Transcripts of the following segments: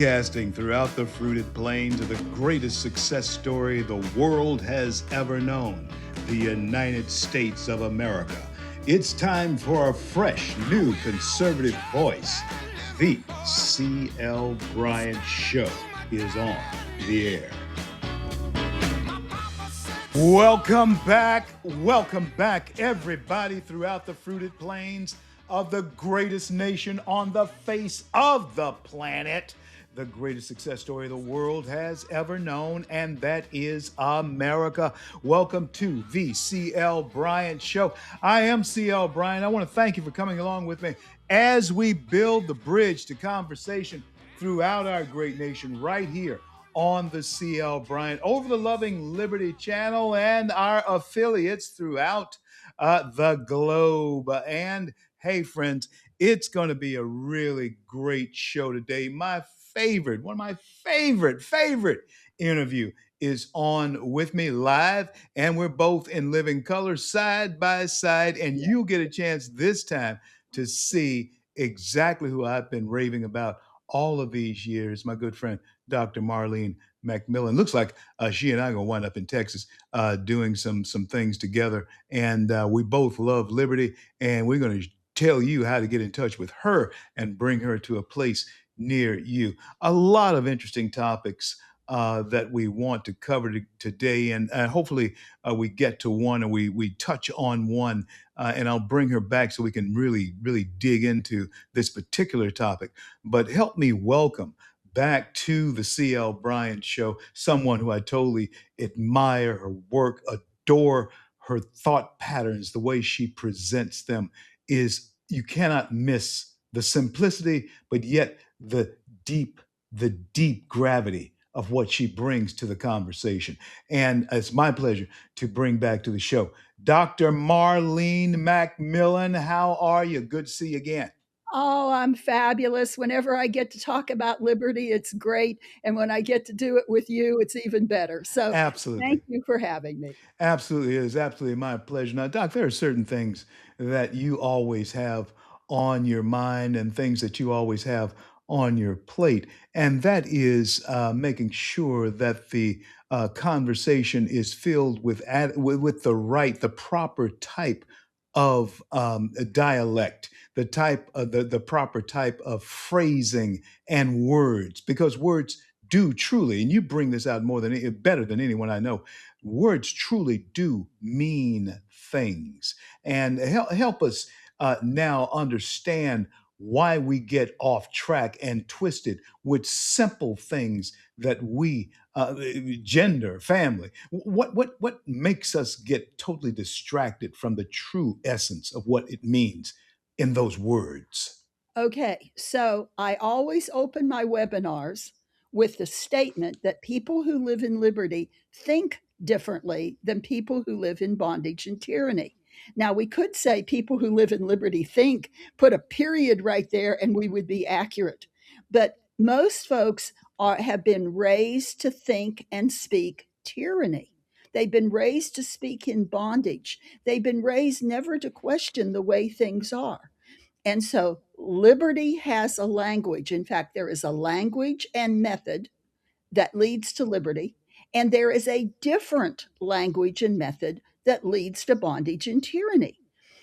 Casting throughout the fruited plains of the greatest success story the world has ever known, the United States of America. It's time for a fresh, new conservative voice. The CL Bryant Show is on the air. Welcome back, everybody throughout the fruited plains of the greatest nation on the face of the planet, the greatest success story the world has ever known, and that is America. Welcome to the CL Bryant Show. I am CL Bryant. I want to thank you for coming along with me as we build the bridge to conversation throughout our great nation right here on the CL Bryant, over the Loving Liberty channel, and our affiliates throughout the globe. And hey, friends, it's going to be a really great show today. One of my favorite interview is on with me live, and we're both in living color side by side, and you'll get a chance this time to see exactly who I've been raving about all of these years. My good friend Dr. Marlene McMillan. Looks like she and I are gonna wind up in Texas doing some things together, and we both love liberty, and we're going to tell you how to get in touch with her and bring her to a place near you. A lot of interesting topics that we want to cover today, and hopefully we get to one, and we touch on one, and I'll bring her back so we can really dig into this particular topic. But help me welcome back to the CL Bryant Show someone who I totally admire her work, adore her thought patterns, the way she presents them is you cannot miss the simplicity, but yet deep, the deep gravity of what she brings to the conversation. And it's my pleasure to bring back to the show Dr. Marlene McMillan. How are you? Good to see you again. Oh, I'm fabulous. Whenever I get to talk about liberty, it's great. And when I get to do it with you, it's even better. So Absolutely. thank you for having me. Absolutely, it is absolutely my pleasure. Now, Doc, there are certain things that you always have on your mind and things that you always have on your plate, and that is making sure that the conversation is filled with the proper type of dialect, the proper type of phrasing and words, because words do truly, and you bring this out better than anyone I know, words truly do mean things. And help us now understand why we get off track and twisted with simple things that gender, family. What makes us get totally distracted from the true essence of what it means in those words? Okay, so I always open my webinars with the statement that people who live in liberty think differently than people who live in bondage and tyranny. Now, we could say people who live in liberty think, put a period right there, and we would be accurate. But most folks have been raised to think and speak tyranny. They've been raised to speak in bondage. They've been raised never to question the way things are. And so liberty has a language. In fact, there is a language and method that leads to liberty, and there is a different language and method that leads to bondage and tyranny.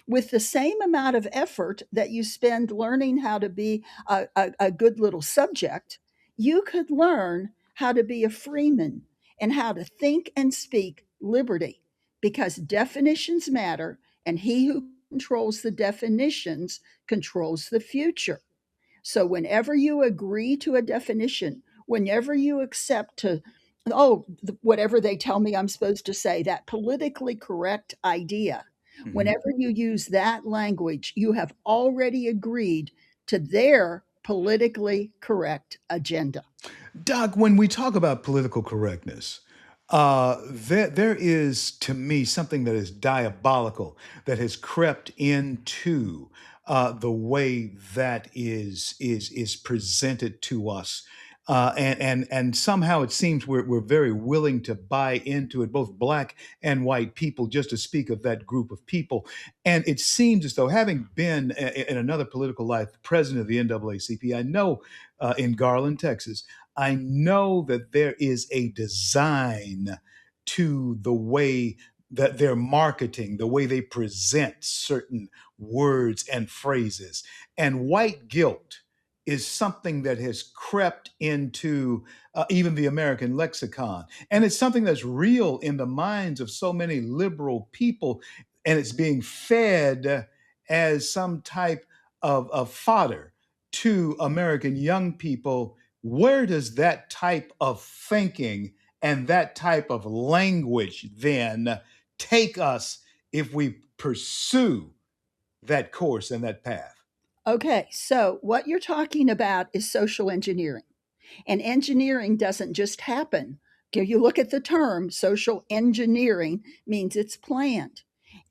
With the same amount of effort that you spend learning how to be a good little subject, you could learn how to be a freeman and how to think and speak liberty because definitions matter, and he who controls the definitions controls the future. So whenever you agree to a definition, whenever you accept to, whatever they tell me I'm supposed to say, that politically correct idea, Mhm. whenever you use that language, you have already agreed to their politically correct agenda. Doc, when we talk about political correctness, there is to me something that is diabolical that has crept into the way that is presented to us. And somehow it seems we're very willing to buy into it, both black and white people, just to speak of that group of people. And it seems as though, having been in another political life, president of the NAACP, I know in Garland, Texas, I know that there is a design to the way that they're marketing, the way they present certain words and phrases. And white guilt is something that has crept into even the American lexicon. And it's something that's real in the minds of so many liberal people, and it's being fed as some type of fodder to American young people. Where does that type of thinking and that type of language then take us if we pursue that course and that path? Okay, so what you're talking about is social engineering. And engineering doesn't just happen. You look at the term social engineering means it's planned.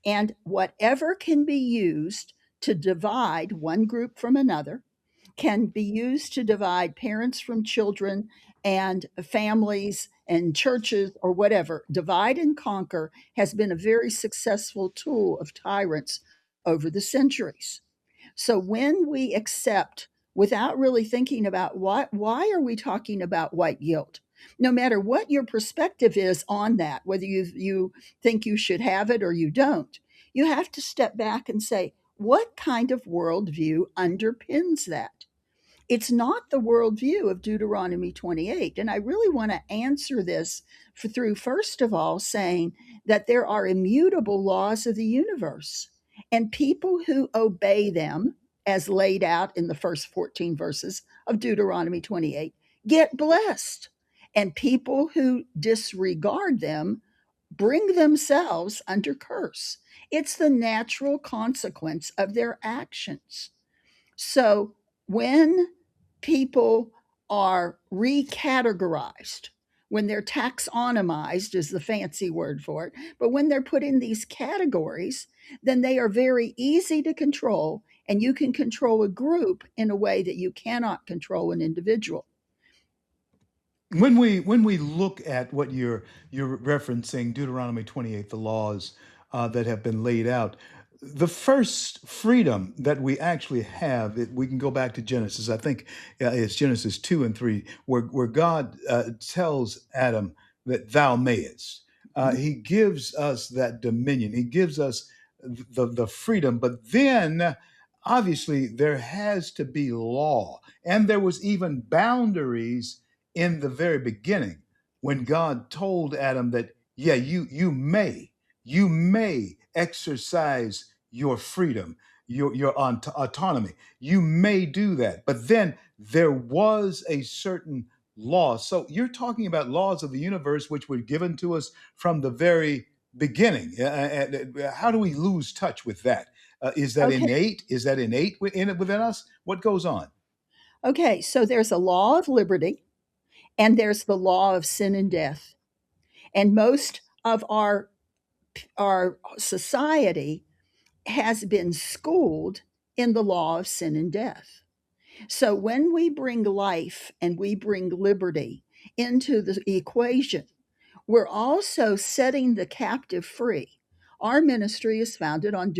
And whatever can be used to divide one group from another can be used to divide parents from children and families and churches or whatever. Divide and conquer has been a very successful tool of tyrants over the centuries. So when we accept without really thinking about why are we talking about white guilt? No matter what your perspective is on that, whether you think you should have it or you don't, you have to step back and say, what kind of worldview underpins that? It's not the worldview of Deuteronomy 28. And I really want to answer this through, first of all, saying that there are immutable laws of the universe, and people who obey them, as laid out in the first 14 verses of Deuteronomy 28, get blessed. And people who disregard them bring themselves under curse. It's the natural consequence of their actions. So when people are recategorized, when they're taxonomized, is the fancy word for it, but when they're put in these categories, then they are very easy to control, and you can control a group in a way that you cannot control an individual. When we look at what you're referencing, Deuteronomy 28, the laws that have been laid out, the first freedom that we actually have, we can go back to Genesis. I think it's Genesis 2 and 3, where God tells Adam that thou mayest. He gives us that dominion. He gives us the freedom. But then, obviously, there has to be law, and there was even boundaries in the very beginning when God told Adam that, yeah, you may exercise your freedom, your autonomy. You may do that. But then there was a certain law. So you're talking about laws of the universe which were given to us from the very beginning. How do we lose touch with that? Is that Okay. innate? Is that innate within us? What goes on? Okay. So there's a law of liberty and there's the law of sin and death. And most of our society has been schooled in the law of sin and death. So when we bring life and we bring liberty into the equation, we're also setting the captive free. Our ministry is founded on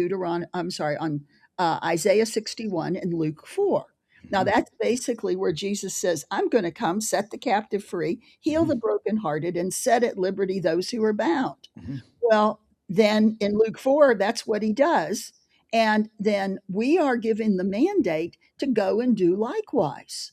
Isaiah 61 and Luke 4. Now Mhm, that's basically where Jesus says, I'm going to come set the captive free, heal mhm, the brokenhearted, and set at liberty those who are bound. mhm. Well, then in Luke 4, that's what he does. And then we are given the mandate to go and do likewise.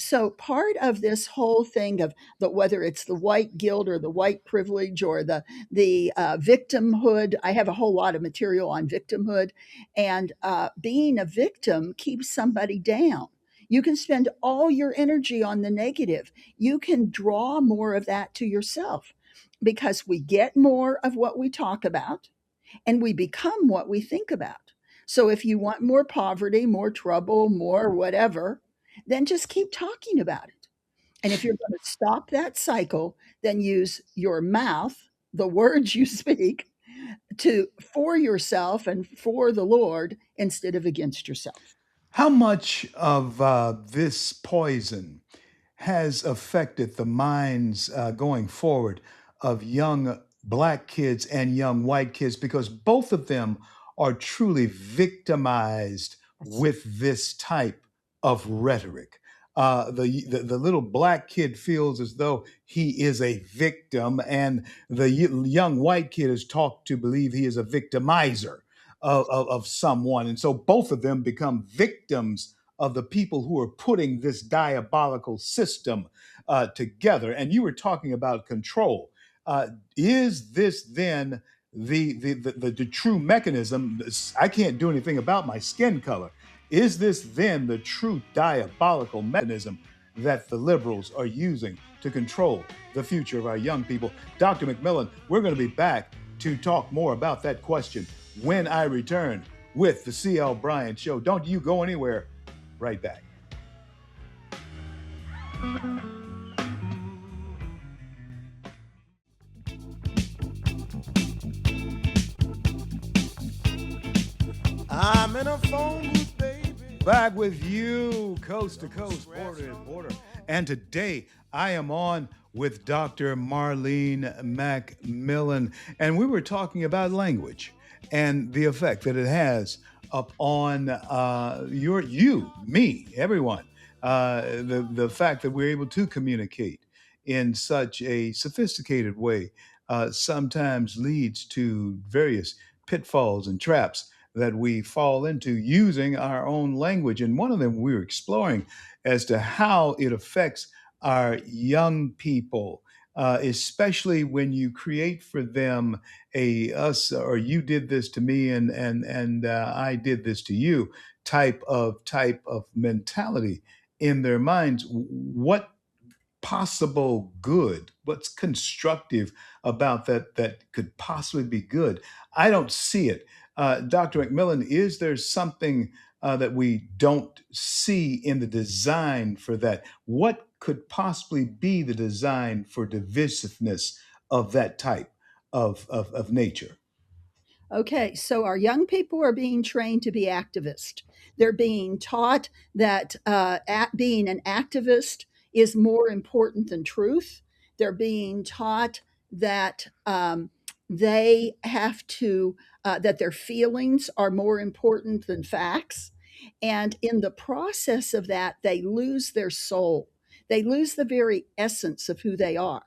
So part of this whole thing of whether it's the white guilt or the white privilege or the victimhood, I have a whole lot of material on victimhood, and being a victim keeps somebody down. You can spend all your energy on the negative. You can draw more of that to yourself because we get more of what we talk about and we become what we think about. So if you want more poverty, more trouble, more whatever, then just keep talking about it. And if you're going to stop that cycle, then use your mouth, the words you speak, to for yourself and for the Lord instead of against yourself. How much of this poison has affected the minds going forward of young black kids and young white kids because both of them are truly victimized Yes. with this type of rhetoric. The little black kid feels as though he is a victim, and the young white kid is taught to believe he is a victimizer of someone. And so both of them become victims of the people who are putting this diabolical system together. And you were talking about control. Uh, is this then the true mechanism? I can't do anything about my skin color. Is this then the true diabolical mechanism that the liberals are using to control the future of our young people? Dr. McMillan, we're going to be back to talk more about that question when I return with the CL Bryant Show. Don't you go anywhere. Right back. I'm in a phone booth, baby. Back with you, coast to coast, border to border. And today I am on with Dr. Marlene McMillan. And we were talking about language and the effect that it has upon me, everyone. The fact that we're able to communicate in such a sophisticated way sometimes leads to various pitfalls and traps that we fall into using our own language. And one of them we were exploring as to how it affects our young people, especially when you create for them a us or you did this to me and I did this to you type of mentality in their minds. What possible good, what's constructive about that could possibly be good? I don't see it. Dr. McMillan, is there something that we don't see in the design for that? What could possibly be the design for divisiveness of that type of nature? Okay, so our young people are being trained to be activists. They're being taught that being an activist is more important than truth. They're being taught that they have to, that their feelings are more important than facts. And in the process of that, they lose their soul. They lose the very essence of who they are.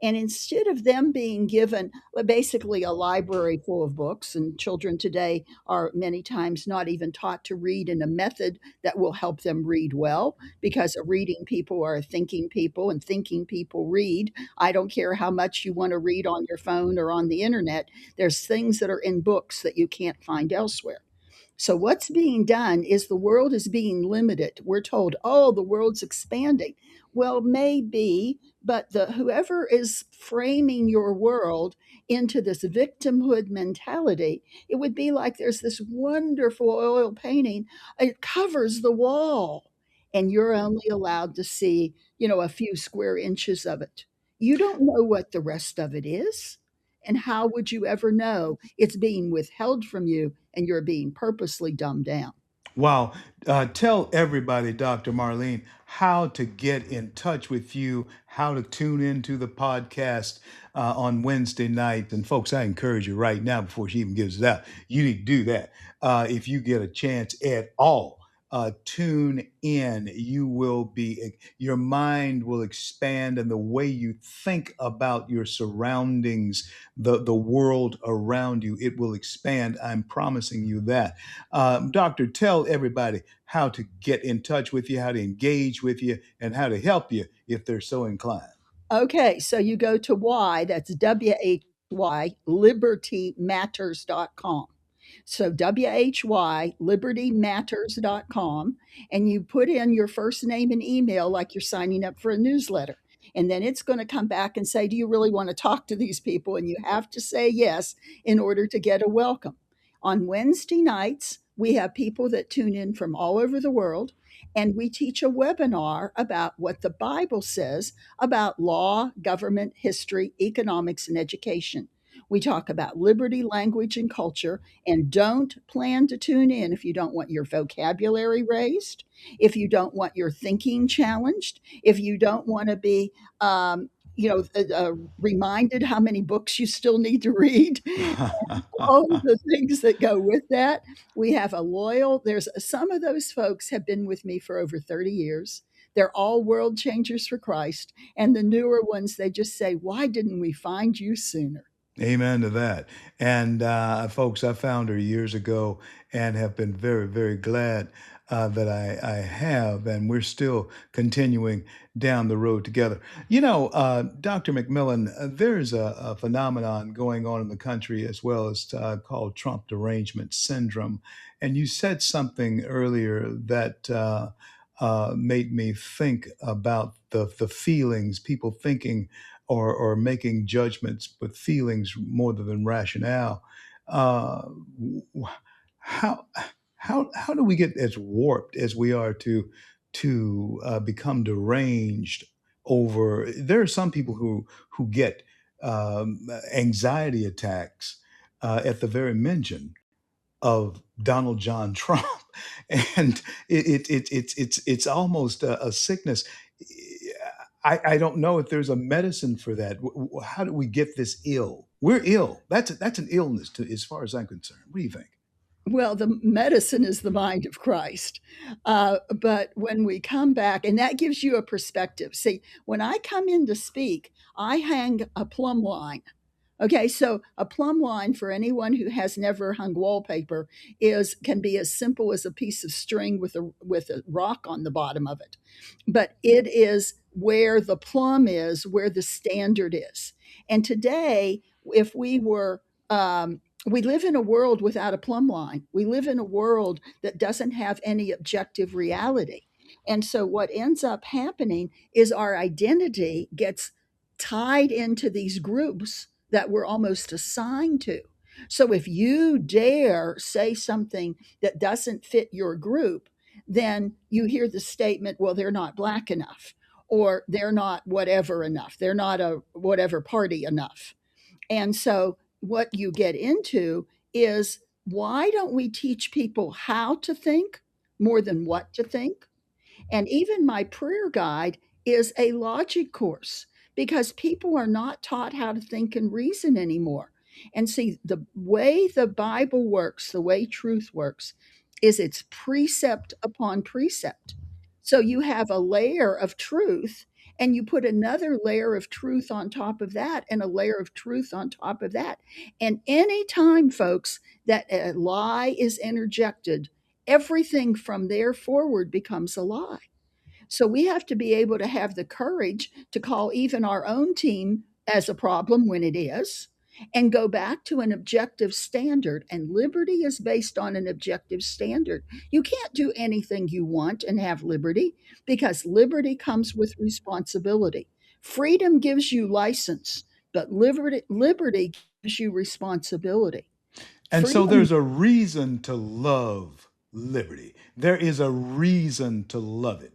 And instead of them being given basically a library full of books, and children today are many times not even taught to read in a method that will help them read well, because reading people are thinking people, and thinking people read. I don't care how much you want to read on your phone or on the internet, there's things that are in books that you can't find elsewhere. So what's being done is the world is being limited. We're told, oh, the world's expanding. Well, maybe, but the whoever is framing your world into this victimhood mentality, it would be like there's this wonderful oil painting. It covers the wall, and you're only allowed to see, a few square inches of it. You don't know what the rest of it is. And how would you ever know it's being withheld from you and you're being purposely dumbed down? Wow. Tell everybody, Dr. Marlene, how to get in touch with you, how to tune into the podcast on Wednesday night. And folks, I encourage you right now, before she even gives it out, you need to do that. If you get a chance at all, tune in. Your mind will expand, and the way you think about your surroundings, the world around you, it will expand. I'm promising you that. Doctor, tell everybody how to get in touch with you, how to engage with you, and how to help you if they're so inclined. Okay, so you go to Y, that's WHY, libertymatters.com. So WHY, libertymatters.com, and you put in your first name and email like you're signing up for a newsletter. And then it's going to come back and say, do you really want to talk to these people? And you have to say yes in order to get a welcome. On Wednesday nights, we have people that tune in from all over the world, and we teach a webinar about what the Bible says about law, government, history, economics, and education. We talk about liberty, language, and culture, and don't plan to tune in if you don't want your vocabulary raised, if you don't want your thinking challenged, if you don't want to be, reminded how many books you still need to read, all of the things that go with that. We have a loyal, there's some of those folks have been with me for over 30 years. They're all world changers for Christ. And the newer ones, they just say, why didn't we find you sooner? Amen to that. And folks, I found her years ago and have been very, very glad that I have, and we're still continuing down the road together. Dr. McMillan, there's a phenomenon going on in the country as well as called Trump derangement syndrome. And you said something earlier that made me think about the feelings, people thinking or making judgments with feelings more than rationale. Uh, how how do we get as warped as we are to become deranged over? There are some people who get anxiety attacks at the very mention of Donald John Trump, and it's almost a sickness. I don't know if there's a medicine for that. How do we get this ill? We're ill. That's an illness, to, as far as I'm concerned. What do you think? Well, the medicine is the mind of Christ. But when we come back, and that gives you a perspective. See, when I come in to speak, I hang a plumb line. Okay, so a plumb line for anyone who has never hung wallpaper is can be as simple as a piece of string with a rock on the bottom of it. But it is where the plumb is, where the standard is. And today, if we were we live in a world without a plumb line. We live in a world that doesn't have any objective reality. And so what ends up happening is our identity gets tied into these groups that we're almost assigned to. So if you dare say something that doesn't fit your group, then you hear the statement, well, they're not black enough, or they're not whatever enough, they're not a whatever party enough. And so what you get into is, why don't we teach people how to think more than what to think? And even my prayer guide is a logic course because people are not taught how to think and reason anymore. And see, the way the Bible works, the way truth works, is it's precept upon precept. So you have a layer of truth, and you put another layer of truth on top of that, and a layer of truth on top of that. And anytime, folks, that a lie is interjected, everything from there forward becomes a lie. So we have to be able to have the courage to call even our own team as a problem when it is, and go back to an objective standard. And liberty is based on an objective standard. You can't do anything you want and have liberty, because liberty comes with responsibility. Freedom gives you license, but liberty gives you responsibility. And so Freedom. there's a reason to love liberty. There is a reason to love it.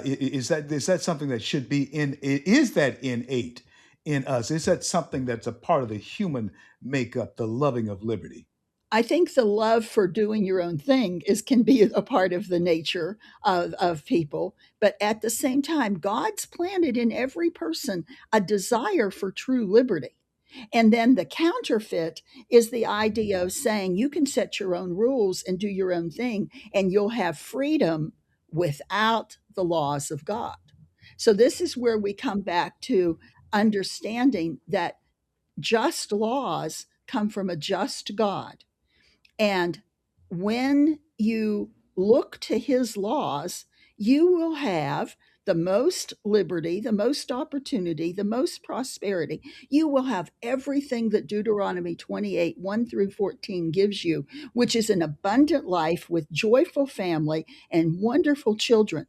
Is that something that should be in? Is that innate in us? Is that something that's a part of the human makeup, the loving of liberty? I think the love for doing your own thing is can be a part of the nature of people, but at the same time, God's planted in every person a desire for true liberty. And then the counterfeit is the idea of saying you can set your own rules and do your own thing, and you'll have freedom without the laws of God. So this is where we come back to understanding that just laws come from a just God, and when you look to his laws, you will have the most liberty, the most opportunity, the most prosperity. You will have everything that Deuteronomy 28, 1 through 14 gives you, which is an abundant life with joyful family and wonderful children.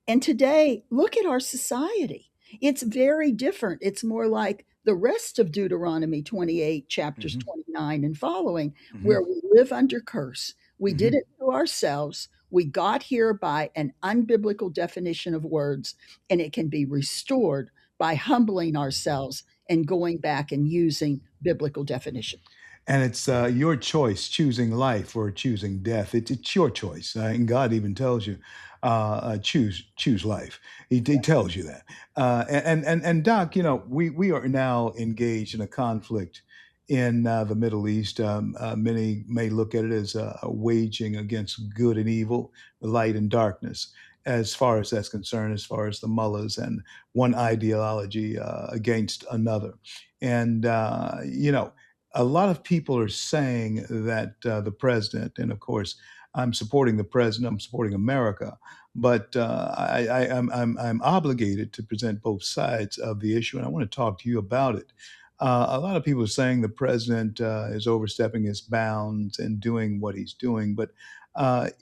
And today, look at our society. It's very different. It's more like the rest of Deuteronomy 28, chapters Hmm. 29 and following, Hmm. where we live under curse. We did Hmm. it to ourselves. We got here by an unbiblical definition of words, and it can be restored by humbling ourselves and going back and using biblical definition. And it's your choice choosing life or choosing death. It's your choice. And God even tells you, choose life. He tells you that. And Doc, we are now engaged in a conflict in the Middle East. Many may look at it as a waging against good and evil, light and darkness. As far as that's concerned, as far as the mullahs and one ideology against another, and a lot of people are saying that the president, and of course, I'm supporting the president, I'm supporting America, but I'm obligated to present both sides of the issue, and I want to talk to you about it. A lot of people are saying the president is overstepping his bounds and doing what he's doing, but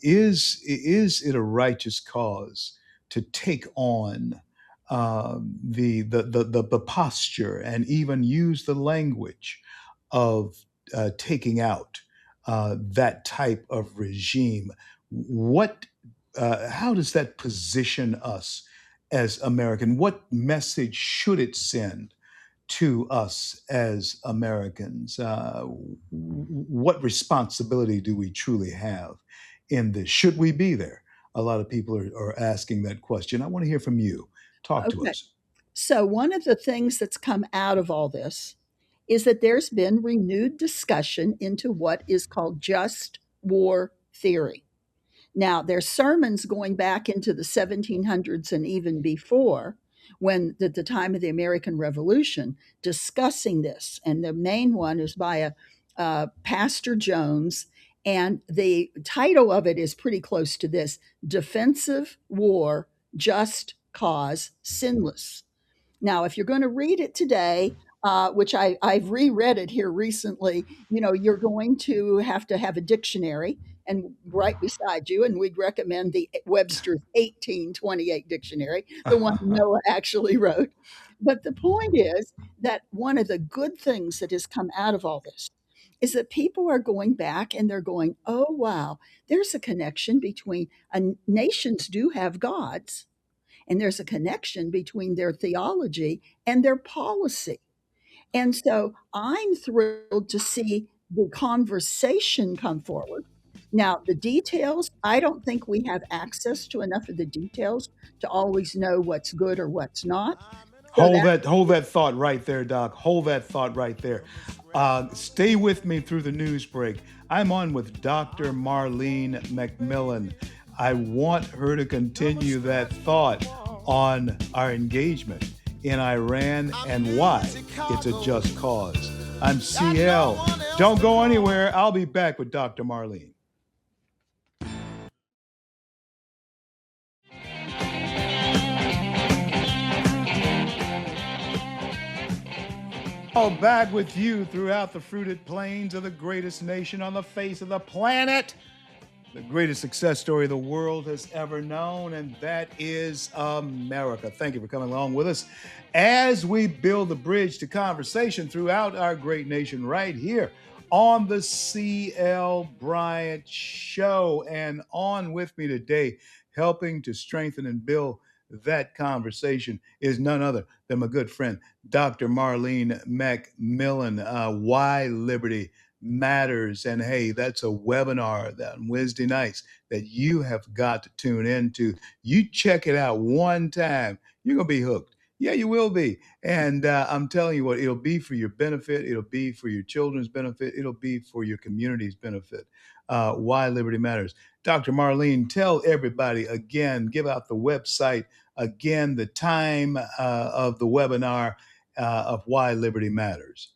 is it a righteous cause to take on the posture and even use the language of taking out that type of regime? What, how does that position us as American? What message should it send to us as Americans? What responsibility do we truly have in this? Should we be there? A lot of people are asking that question. I want to hear from you. Talk to Okay. us. So, one of the things that's come out of all this is that there's been renewed discussion into what is called just war theory. Now, there's sermons going back into the 1700s and even before, when at the time of the American Revolution, discussing this. And the main one is by a Pastor Jones. And the title of it is pretty close to this: Defensive War, Just Cause, Sinless. Now, if you're going to read it today, which I've reread it here recently, you're going to have a dictionary and right beside you, and we'd recommend the Webster's 1828 dictionary, the one Noah actually wrote. But the point is that one of the good things that has come out of all this is that people are going back and they're going, oh, wow, there's a connection between nations do have gods, and there's a connection between their theology and their policy. And so I'm thrilled to see the conversation come forward. Now, the details, I don't think we have access to enough of the details to always know what's good or what's not. So that Hold that thought right there, Doc. Hold that thought right there. Stay with me through the news break. I'm on with Dr. Marlene McMillan. I want her to continue that thought on our engagement in Iran and why it's a just cause. I'm CL. Don't go anywhere. I'll be back with Dr. Marlene. All back with you throughout the fruited plains of the greatest nation on the face of the planet, the greatest success story the world has ever known, and that is America. Thank you for coming along with us as we build the bridge to conversation throughout our great nation right here on the CL Bryant Show. And on with me today, helping to strengthen and build that conversation, is none other than my good friend, Dr. Marlene McMillan. Why Liberty Matters. And hey, that's a webinar that on Wednesday nights that you have got to tune into. You check it out one time, you're going to be hooked. Yeah, you will be. And I'm telling you what, it'll be for your benefit. It'll be for your children's benefit. It'll be for your community's benefit. Why Liberty Matters. Dr. Marlene, tell everybody again, give out the website again, the time of the webinar of Why Liberty Matters.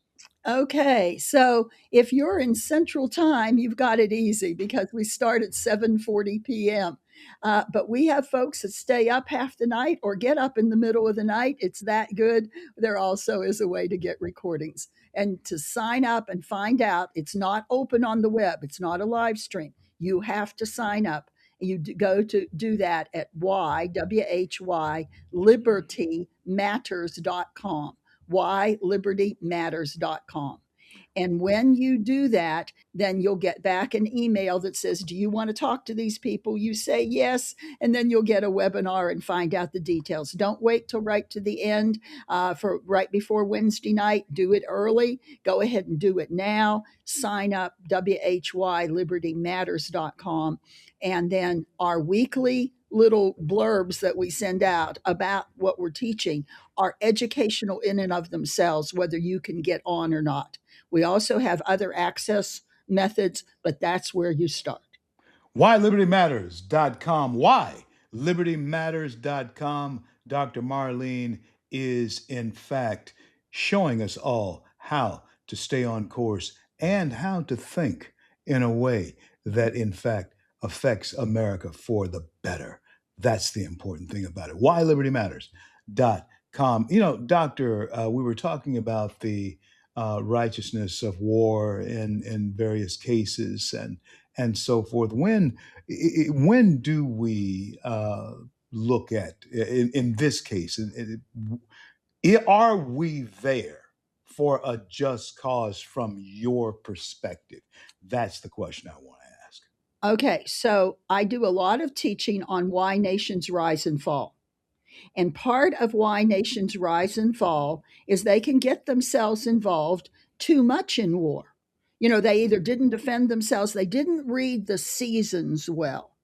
Okay, so if you're in Central Time, you've got it easy because we start at 7:40 p.m. But we have folks that stay up half the night or get up in the middle of the night. It's that good. There also is a way to get recordings and to sign up and find out. It's not open on the web. It's not a live stream. You have to sign up. You go to do that at why libertymatters.com, whylibertymatters.com. And when you do that, then you'll get back an email that says, do you want to talk to these people? You say yes, and then you'll get a webinar and find out the details. Don't wait till right to the end for right before Wednesday night. Do it early. Go ahead and do it now. Sign up, whylibertymatters.com. And then our weekly little blurbs that we send out about what we're teaching are educational in and of themselves, whether you can get on or not. We also have other access methods, but that's where you start. WhyLibertyMatters.com. WhyLibertyMatters.com. Dr. Marlene is, in fact, showing us all how to stay on course and how to think in a way that, in fact, affects America for the better. That's the important thing about it. WhyLibertyMatters.com. Doctor, we were talking about the righteousness of war in various cases and so forth. When do we look at in this case? Are we there for a just cause from your perspective? That's the question I want to ask. Okay, so I do a lot of teaching on why nations rise and fall. And part of why nations rise and fall is they can get themselves involved too much in war. They either didn't defend themselves, they didn't read the seasons well.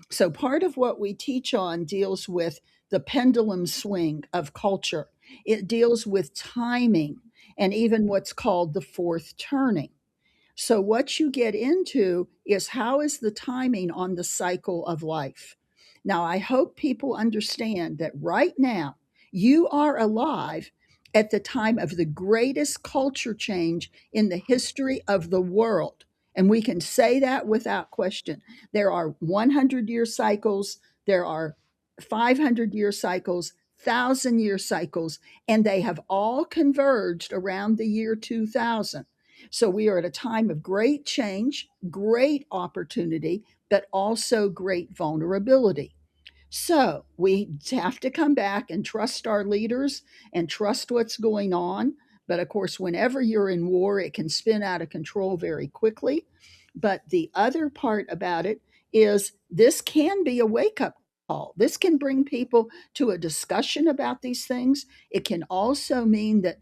So part of what we teach on deals with the pendulum swing of culture. It deals with timing and even what's called the fourth turning. So, what you get into is how is the timing on the cycle of life? Now, I hope people understand that right now, you are alive at the time of the greatest culture change in the history of the world. And we can say that without question. There are 100-year cycles, there are 500-year cycles, 1,000-year cycles, and they have all converged around the year 2000. So we are at a time of great change, great opportunity, but also great vulnerability. So we have to come back and trust our leaders and trust what's going on. But of course, whenever you're in war, it can spin out of control very quickly. But the other part about it is this can be a wake up call. This can bring people to a discussion about these things. It can also mean that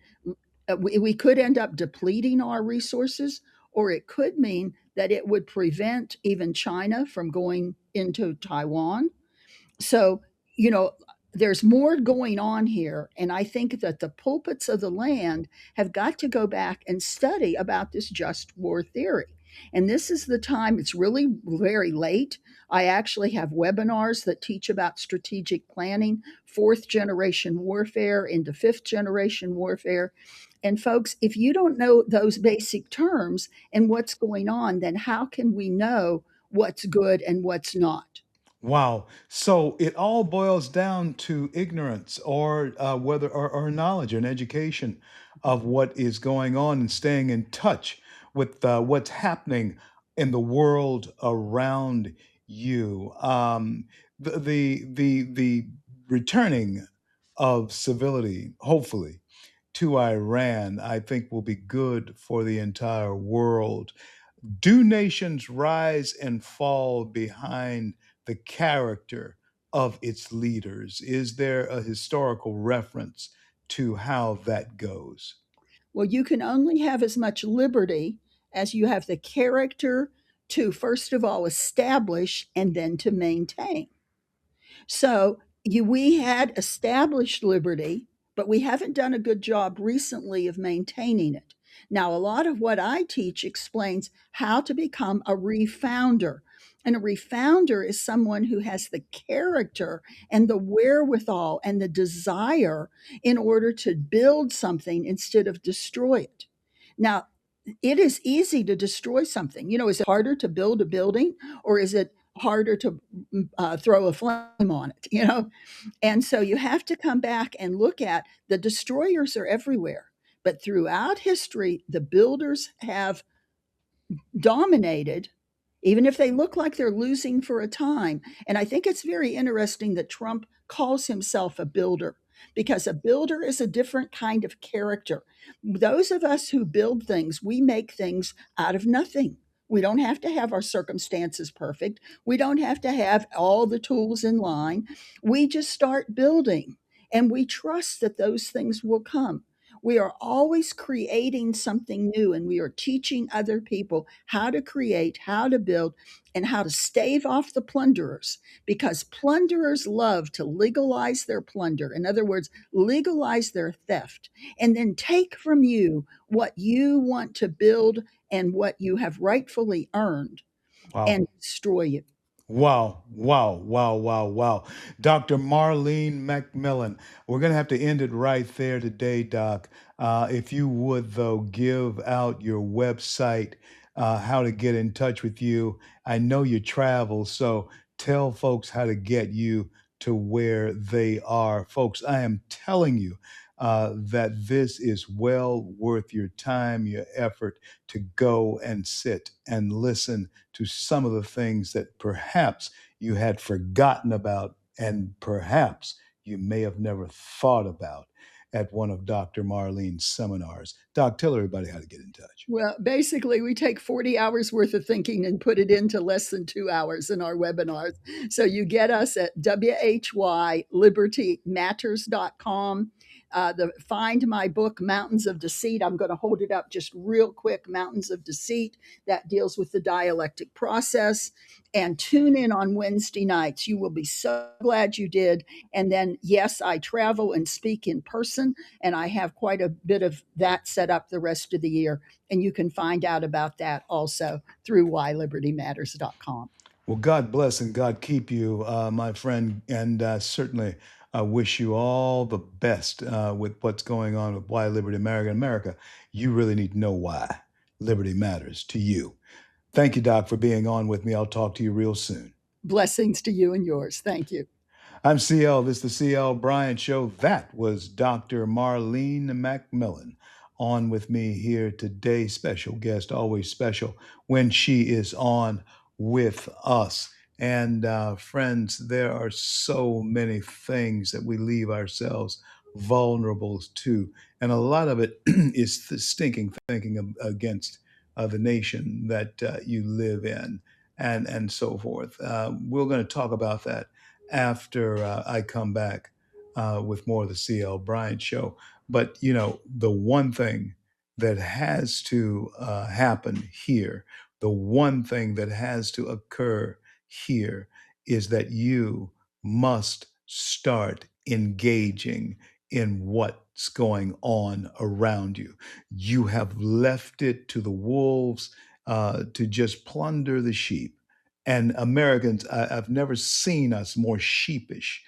we could end up depleting our resources, or it could mean that it would prevent even China from going into Taiwan. So, you know, there's more going on here. And I think that the pulpits of the land have got to go back and study about this just war theory. And this is the time, it's really very late. I actually have webinars that teach about strategic planning, fourth generation warfare into fifth generation warfare. And folks, if you don't know those basic terms and what's going on, then how can we know what's good and what's not? Wow. So it all boils down to ignorance or or knowledge and education of what is going on and staying in touch with what's happening in the world around you. The returning of civility, hopefully, to Iran, I think will be good for the entire world. Do nations rise and fall behind the character of its leaders? Is there a historical reference to how that goes? Well, you can only have as much liberty as you have the character to, first of all, establish and then to maintain. So we had established liberty, but we haven't done a good job recently of maintaining it. Now, a lot of what I teach explains how to become a refounder. And a refounder is someone who has the character and the wherewithal and the desire in order to build something instead of destroy it. Now, it is easy to destroy something. Is it harder to build a building, or is it harder to throw a flame on it? And so you have to come back and look at the destroyers are everywhere. But throughout history, the builders have dominated, even if they look like they're losing for a time. And I think it's very interesting that Trump calls himself a builder. because a builder is a different kind of character. Those of us who build things, we make things out of nothing. We don't have to have our circumstances perfect. We don't have to have all the tools in line. We just start building and we trust that those things will come. We are always creating something new, and we are teaching other people how to create, how to build, and how to stave off the plunderers, because plunderers love to legalize their plunder. In other words, legalize their theft and then take from you what you want to build and what you have rightfully earned Wow. and destroy you. Wow, wow, wow, wow, wow. Dr. Marlene McMillan, we're going to have to end it right there today, Doc. If you would, though, give out your website, how to get in touch with you. I know you travel, so tell folks how to get you to where they are. Folks, I am telling you that this is well worth your time, your effort to go and sit and listen to some of the things that perhaps you had forgotten about and perhaps you may have never thought about at one of Dr. Marlene's seminars. Doc, tell everybody how to get in touch. Well, basically, we take 40 hours worth of thinking and put it into less than 2 hours in our webinars. So you get us at whylibertymatters.com. Find my book, Mountains of Deceit. I'm going to hold it up just real quick. Mountains of Deceit, that deals with the dialectic process. And tune in on Wednesday nights. You will be so glad you did. And then, yes, I travel and speak in person, and I have quite a bit of that set up the rest of the year. And you can find out about that also through whylibertymatters.com. Well, God bless and God keep you, my friend, and certainly wish you all the best with what's going on with Why Liberty America. America, you really need to know why liberty matters to you. Thank you, Doc, for being on with me. I'll talk to you real soon. Blessings to you and yours. Thank you. I'm CL. This is the CL Bryant Show. That was Dr. Marlene McMillan on with me here today. Special guest, always special when she is on with us. And friends, there are so many things that we leave ourselves vulnerable to. And a lot of it is the stinking thinking against the nation that you live in and so forth. We're going to talk about that after I come back with more of the CL Bryant Show. But, you know, the one thing that has to happen here, the one thing that has to occur here is that you must start engaging in what's going on around you. You have left it to the wolves to just plunder the sheep. And Americans, I've never seen us more sheepish,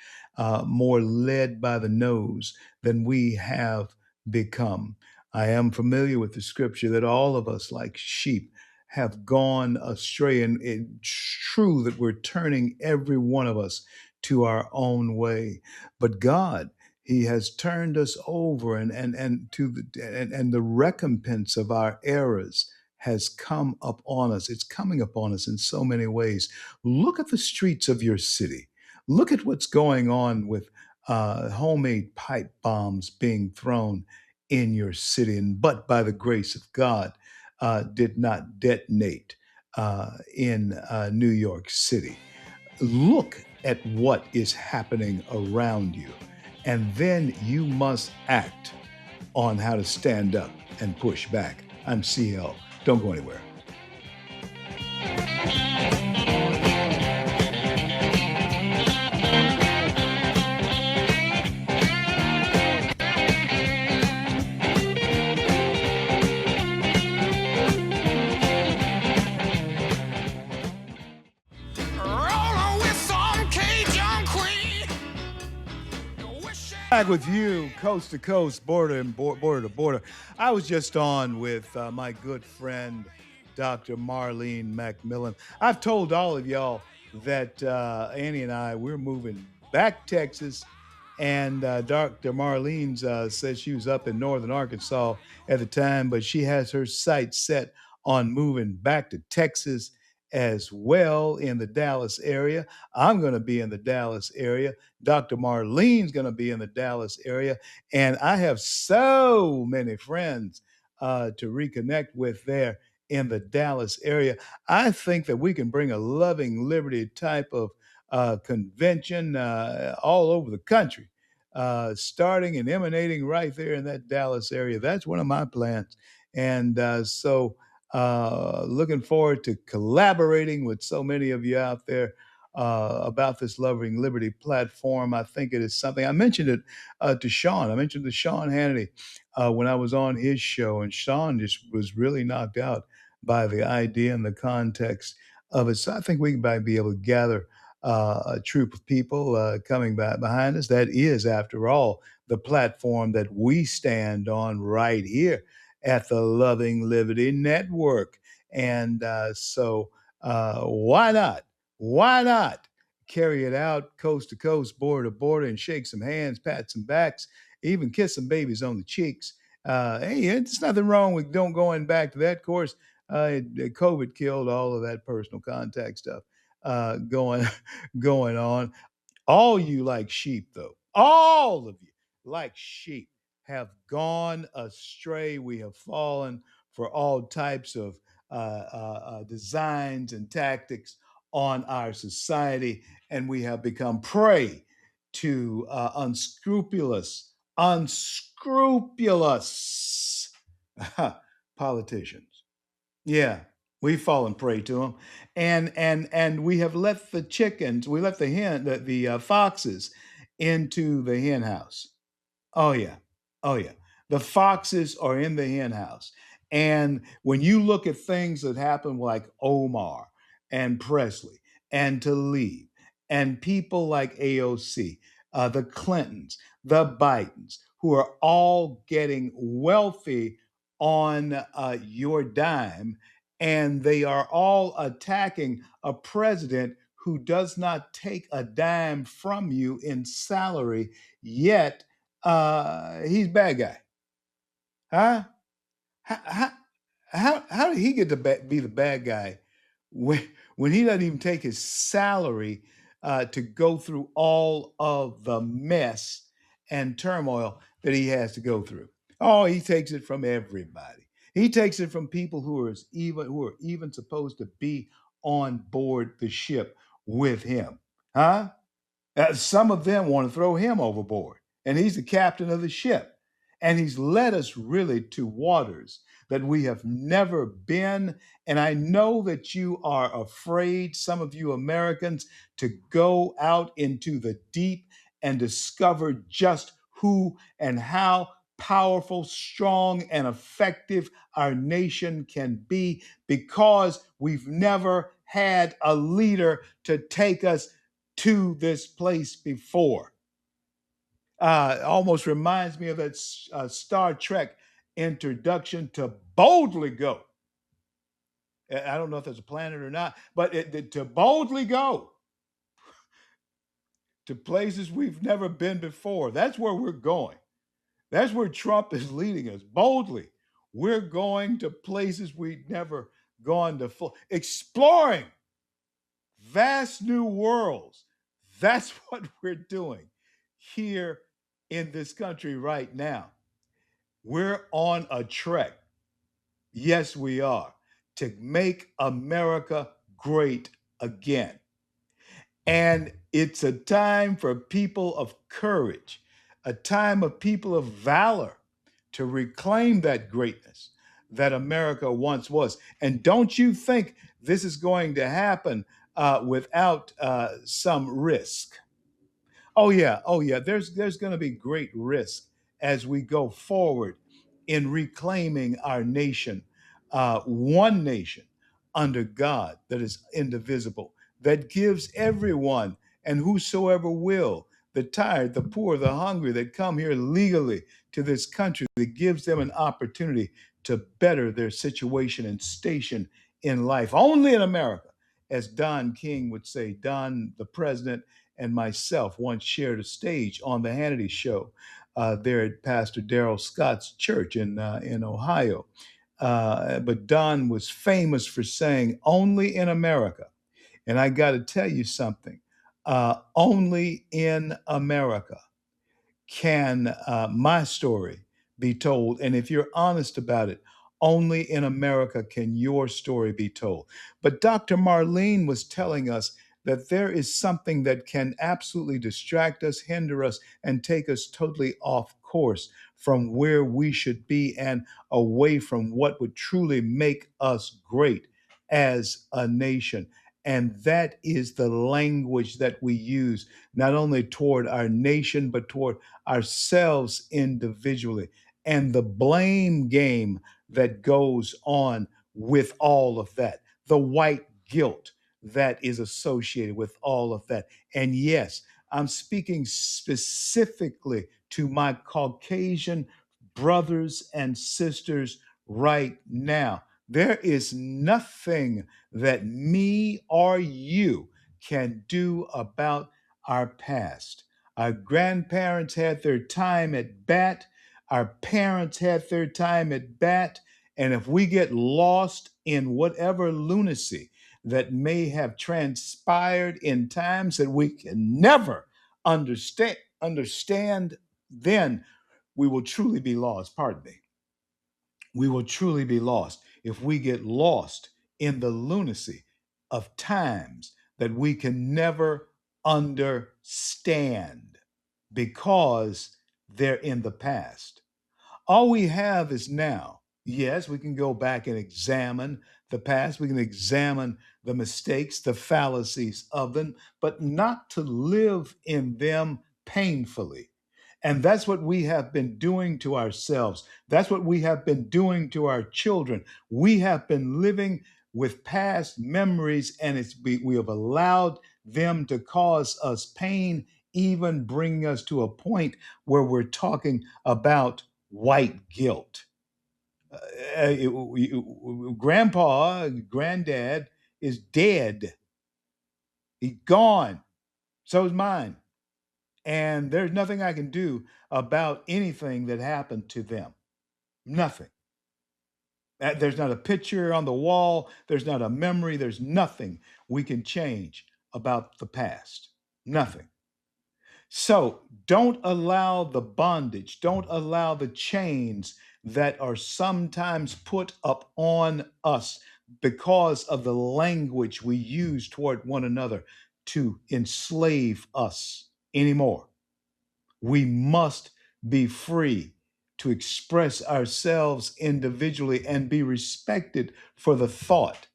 more led by the nose than we have become. I am familiar with the scripture that all of us, like sheep, have gone astray. And it's true that we're turning every one of us to our own way. But God, He has turned us over and to and the recompense of our errors has come upon us. It's coming upon us in so many ways. Look at the streets of your city. Look at what's going on with homemade pipe bombs being thrown in your city, and but by the grace of God, did not detonate in New York City. Look at what is happening around you, and then you must act on how to stand up and push back. I'm CL. Don't go anywhere. Back with you, coast to coast, border and border to border. I was just on with my good friend, Dr. Marlene McMillan. I've told all of y'all that Annie and I, we're moving back to Texas, and Dr. Marlene says she was up in northern Arkansas at the time, but she has her sights set on moving back to Texas as well in the Dallas area. I'm going to be in the Dallas area. Dr. Marlene's going to be in the Dallas area. And I have so many friends to reconnect with there in the Dallas area. I think that we can bring a loving liberty type of convention all over the country, starting and emanating right there in that Dallas area. That's one of my plans. And looking forward to collaborating with so many of you out there about this Loving Liberty platform. I think it is something. I mentioned it to Sean. I mentioned to Sean Hannity when I was on his show, and Sean just was really knocked out by the idea and the context of it. So I think we might be able to gather a troop of people coming back behind us. That is, after all, the platform that we stand on right here at the Loving Liberty Network. And why not? Why not carry it out coast to coast, border to border, and shake some hands, pat some backs, even kiss some babies on the cheeks? Hey, there's nothing wrong with don't going back to that. Of course, COVID killed all of that personal contact stuff going going on. All you like sheep, though, all of you like sheep have gone astray. We have fallen for all types of designs and tactics on our society, and we have become prey to unscrupulous politicians. Yeah, we've fallen prey to them, and we have let the chickens, we let the foxes into the hen house. Oh yeah. Oh yeah. The foxes are in the hen house. And when you look at things that happen like Omar and Presley and Talib and people like AOC, the Clintons, the Bidens, who are all getting wealthy on your dime, and they are all attacking a president who does not take a dime from you in salary, yet he's bad guy, huh? How, how, how did he get to be the bad guy when he doesn't even take his salary to go through all of the mess and turmoil that he has to go through? Oh, he takes it from everybody. He takes it from people who are even supposed to be on board the ship with him, huh? Some of them want to throw him overboard, and he's the captain of the ship. And he's led us really to waters that we have never been. And I know that you are afraid, some of you Americans, to go out into the deep and discover just who and how powerful, strong, and effective our nation can be because we've never had a leader to take us to this place before. Almost reminds me of that Star Trek introduction to boldly go. I don't know if there's a planet or not, but to boldly go to places we've never been before. That's where we're going. That's where Trump is leading us boldly. We're going to places we've never gone to, exploring vast new worlds. That's what we're doing here in this country right now. We're on a trek. Yes, we are, to make America great again. And it's a time for people of courage, a time of people of valor to reclaim that greatness that America once was. And don't you think this is going to happen without some risk? Oh yeah, oh yeah. There's going to be great risk as we go forward in reclaiming our nation, one nation under God that is indivisible, that gives everyone and whosoever will, the tired, the poor, the hungry, that come here legally to this country, that gives them an opportunity to better their situation and station in life. Only in America, as Don King would say, Don, the president, and myself once shared a stage on the Hannity Show there at Pastor Darrell Scott's church in Ohio. but Don was famous for saying, only in America. And I got to tell you something, only in America can my story be told. And if you're honest about it, only in America can your story be told. But Dr. Marlene was telling us that there is something that can absolutely distract us, hinder us, and take us totally off course from where we should be and away from what would truly make us great as a nation. And that is the language that we use, not only toward our nation, but toward ourselves individually, and the blame game that goes on with all of that, the white guilt that is associated with all of that. And yes, I'm speaking specifically to my Caucasian brothers and sisters right now. There is nothing that me or you can do about our past. Our grandparents had their time at bat. Our parents had their time at bat. And if we get lost in whatever lunacy that may have transpired in times that we can never understand, then we will truly be lost. Pardon me. We will truly be lost if we get lost in the lunacy of times that we can never understand because they're in the past. All we have is now. Yes, we can go back and examine the past. We can examine the mistakes, the fallacies of them, but not to live in them painfully. And that's what we have been doing to ourselves. That's what we have been doing to our children. We have been living with past memories, and we have allowed them to cause us pain, even bringing us to a point where we're talking about white guilt. Grandpa, granddad is dead. He's gone. So is mine. And there's nothing I can do about anything that happened to them. Nothing. There's not a picture on the wall. There's not a memory. There's nothing we can change about the past. Nothing. So don't allow the bondage, don't allow the chains that are sometimes put up on us because of the language we use toward one another to enslave us anymore. We must be free to express ourselves individually and be respected for the thought,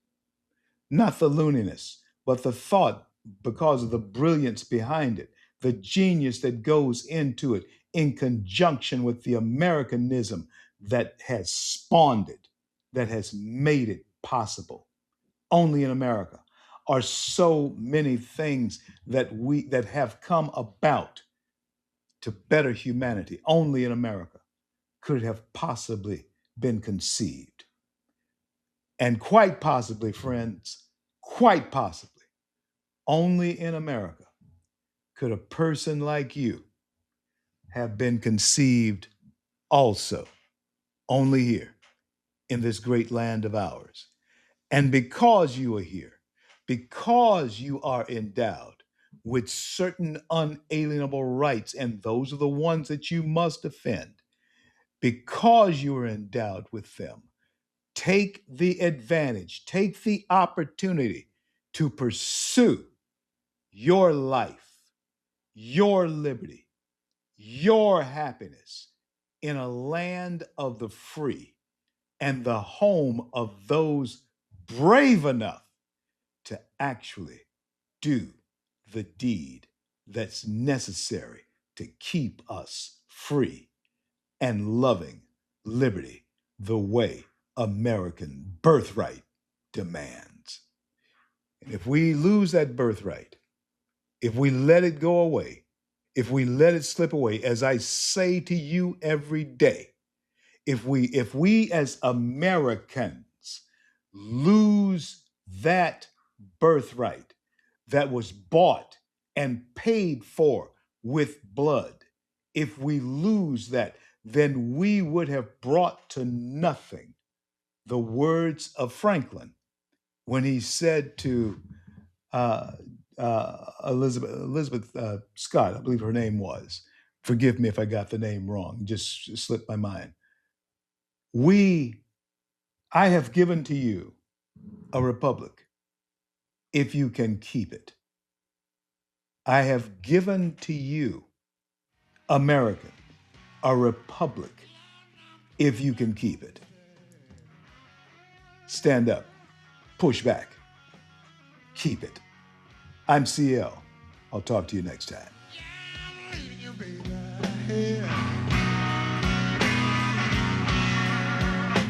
not the looniness, but the thought, because of the brilliance behind it, the genius that goes into it in conjunction with the Americanism that has spawned it, that has made it possible. Only in America are so many things that have come about to better humanity. Only in America could it have possibly been conceived. And quite possibly, friends, quite possibly, only in America could a person like you have been conceived also, only here in this great land of ours. And because you are here, because you are endowed with certain unalienable rights, and those are the ones that you must defend, because you are endowed with them, take the advantage, take the opportunity to pursue your life, your liberty, your happiness in a land of the free and the home of those brave enough to actually do the deed that's necessary to keep us free and loving liberty the way American birthright demands. And if we lose that birthright, if we let it go away, if we let it slip away, as I say to you every day, if we as Americans lose that birthright that was bought and paid for with blood, if we lose that, then we would have brought to nothing the words of Franklin when he said to uh, Elizabeth Scott, I believe her name was. Forgive me if I got the name wrong, just slipped my mind. I have given to you a republic if you can keep it. I have given to you, American, a republic if you can keep it. Stand up, push back, keep it. I'm CL. I'll talk to you next time.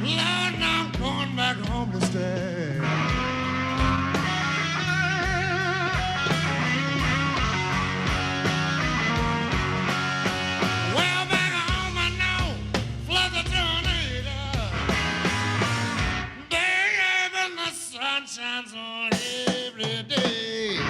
Lord, I'm going back home to stay. Well, back home I know, flood the tornado. Baby, the sun shines on every day.